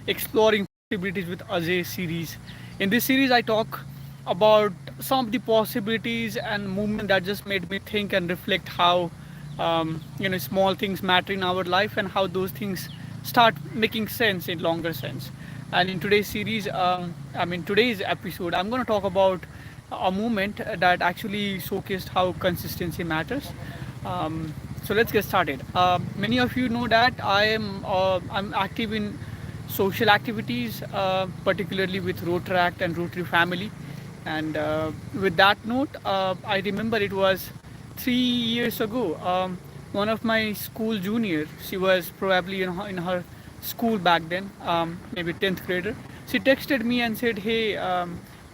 Exploring Possibilities with Ajay series. In this series, I talk about some of the possibilities and movement that just made me think and reflect how small things matter in our life and how those things start making sense in longer sense. And in today's series, today's episode, I'm going to talk about a movement that actually showcased how consistency matters. So let's get started. Many of you know that I'm active in social activities, particularly with Rotaract and Rotary Family. And with that note, I remember it was 3 years ago. One of my school junior, she was probably in her school back then, maybe 10th grader. She texted me and said, "Hey,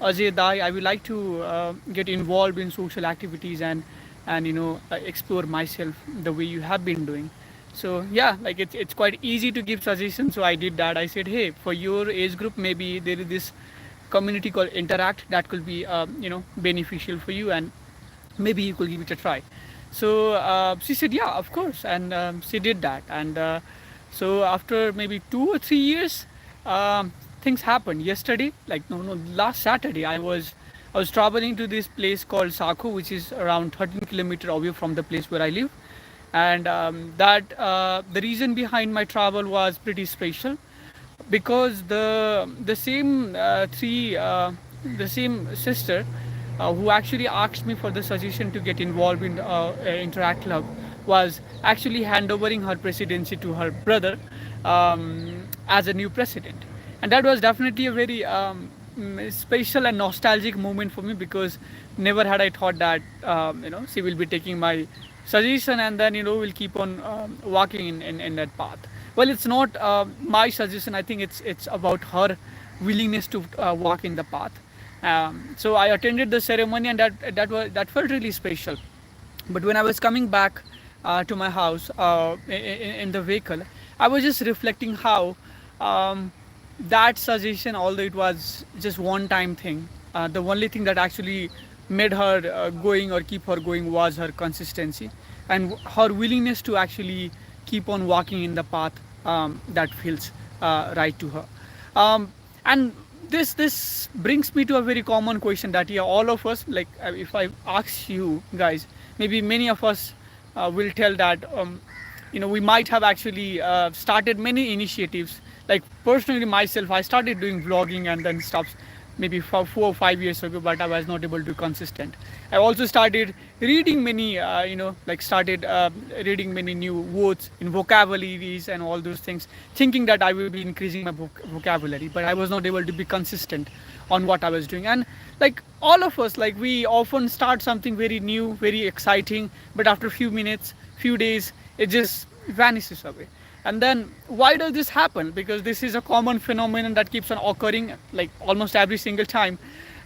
Ajay Dai, I would like to get involved in social activities and explore myself the way you have been doing." So yeah, like it's quite easy to give suggestions. So I did that. I said, "Hey, for your age group, maybe there is this community called Interact that could be beneficial for you, and maybe you could give it a try." So she said, "Yeah, of course," and she did that. And so after maybe 2 or 3 years, things happened. Yesterday, like no, last Saturday, I was traveling to this place called Sakho, which is around 13 kilometers away from the place where I live. And that the reason behind my travel was pretty special, because the same three the same sister who actually asked me for the suggestion to get involved in Interact Club was actually handovering her presidency to her brother as a new president. And that was definitely a very special and nostalgic moment for me, because never had I thought that she will be taking my suggestion, and then we'll keep on walking in that path. Well, it's not my suggestion. I think it's about her willingness to walk in the path. So I attended the ceremony, and that felt really special. But when I was coming back to my house in the vehicle, I was just reflecting how that suggestion, although it was just one time thing, the only thing that actually made her going or keep her going was her consistency and her willingness to actually keep on walking in the path that feels right to her. And this brings me to a very common question that, yeah, all of us, like, if I ask you guys, maybe many of us will tell that we might have actually started many initiatives. Like personally myself, I started doing vlogging and then stuff maybe 4 or 5 years ago, but I was not able to consistent. I also started reading many started reading many new words in vocabularies and all those things, thinking that I will be increasing my vocabulary, but I was not able to be consistent on what I was doing. And like all of us, like, we often start something very new, very exciting, but after a few minutes, few days, it just vanishes away. And then why does this happen? Because this is a common phenomenon that keeps on occurring like almost every single time.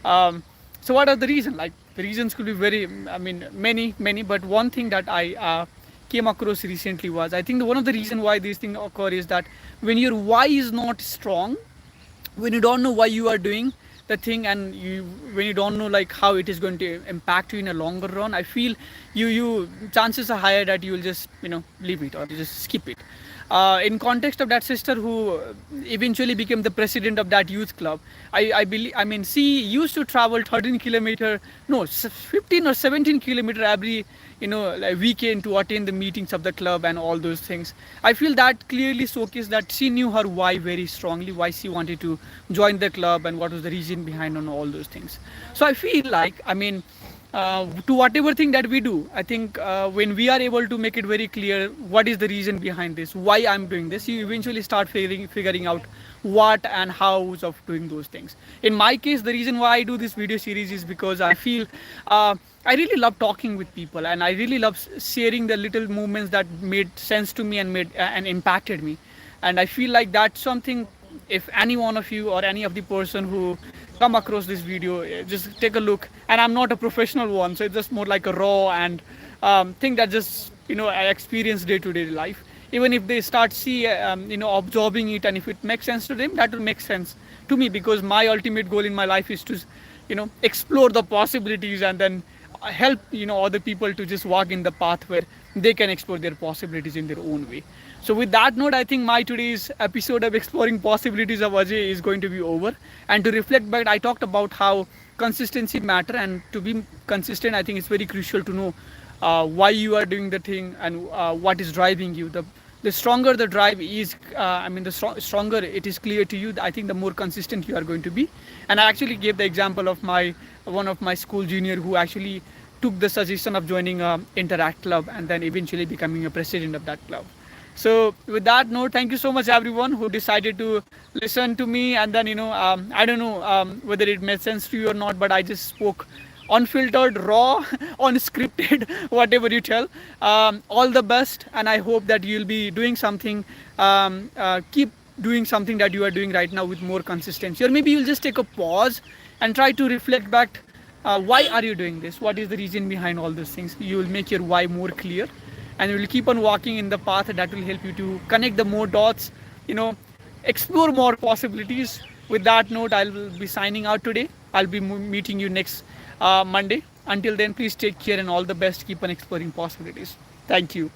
So what are the reasons? Like, the reasons could be very, many, but one thing that I came across recently was, I think one of the reasons why these things occur is that when your why is not strong, when you don't know why you are doing the thing, and when you don't know like how it is going to impact you in a longer run, I feel you chances are higher that you will just leave it or just skip it. In context of that sister who eventually became the president of that youth club, I believe, she used to travel 13 kilometer, no, 15 or 17 kilometer every like weekend to attend the meetings of the club and all those things. I feel that clearly showcased that she knew her why very strongly, why she wanted to join the club and what was the reason behind on all those things. So I feel like, to whatever thing that we do, I think when we are able to make it very clear what is the reason behind this, why I'm doing this, you eventually start figuring out what and hows of doing those things. In my case, the reason why I do this video series is because I feel I really love talking with people, and I really love sharing the little moments that made sense to me and made and impacted me. And I feel like that's something, if any one of you or any of the person who come across this video, just take a look. And I'm not a professional one, so it's just more like a raw and thing that just I experience day to day life. Even if they start absorbing it, and if it makes sense to them, that will make sense to me, because my ultimate goal in my life is to explore the possibilities and then help other people to just walk in the path where they can explore their possibilities in their own way. So with that note, I think my today's episode of exploring possibilities of Ajay is going to be over. And to reflect back, I talked about how consistency matter, and to be consistent, I think it's very crucial to know why you are doing the thing and what is driving you. The stronger the drive is, I mean, the stronger it is clear to you, I think the more consistent you are going to be. And I actually gave the example of my one of my school junior who actually took the suggestion of joining a interact club and then eventually becoming a president of that club. So with that note, thank you so much everyone who decided to listen to me. And then I don't know whether it made sense to you or not, but I just spoke unfiltered, raw, unscripted, whatever you tell. All the best, and I hope that you'll be doing something. Keep doing something that you are doing right now with more consistency, or maybe you'll just take a pause and try to reflect back. Why are you doing this? What is the reason behind all these things? You will make your why more clear, and you will keep on walking in the path that will help you to connect the more dots. You know, explore more possibilities. With that note, I'll be signing out today. I'll be meeting you next Monday. Until then, please take care and all the best. Keep on exploring possibilities. Thank you.